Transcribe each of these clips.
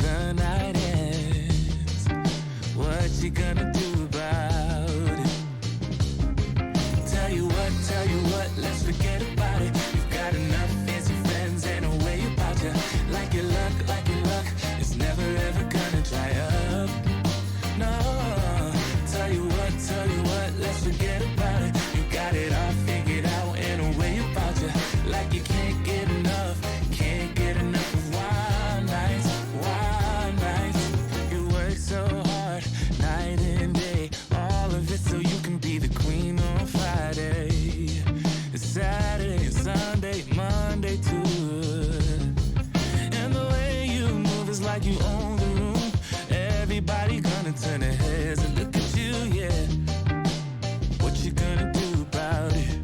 the night ends. What you gonna do about it? Tell you what, let's forget about it. You've got enough fancy friends and a way about you. Like your luck, it's never ever gonna dry up. No, tell you what, let's forget about it. You got it all figured out and a way about you. Like you can't get enough of wild nights. You work so hard, night and day, all of it so you can be the queen on Friday, Saturday, Sunday, Monday too. And the way you move is like you own the room. Everybody gonna turn their heads and look at you, yeah. What you gonna do about it?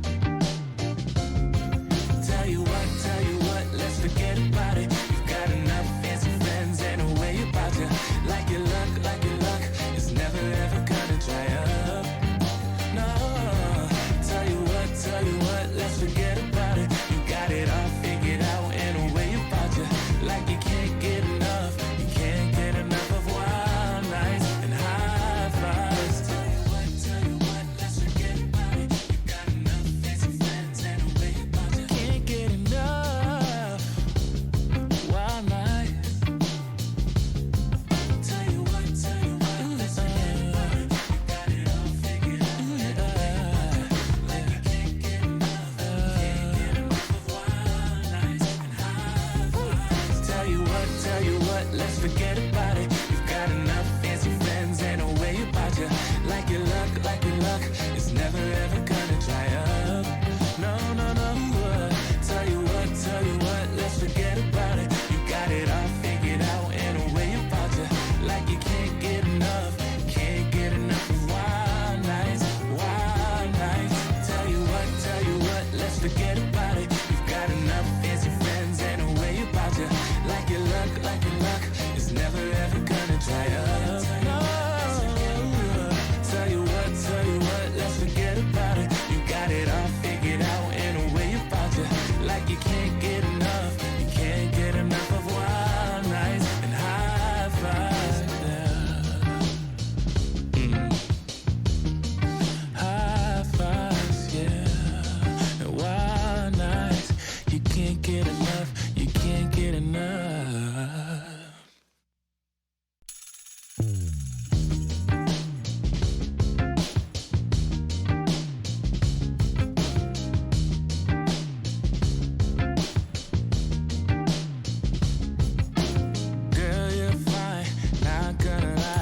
Tell you what, let's forget about it. You've got enough fancy friends and a way about you. Like your luck, it's never ever gonna dry up. No, tell you what, let's forget about it. You got it all figured out and a way about you. Like you can't get enough of wild nights and high fives. Tell you what, let's forget about it. You got enough fancy friends and a way about you. Can't get enough wild nights. Tell you what, let's forget about it. You got it all figured out and a way about you. Like you can't get enough of wild nights and high fives. Tell you what, let's forget about it.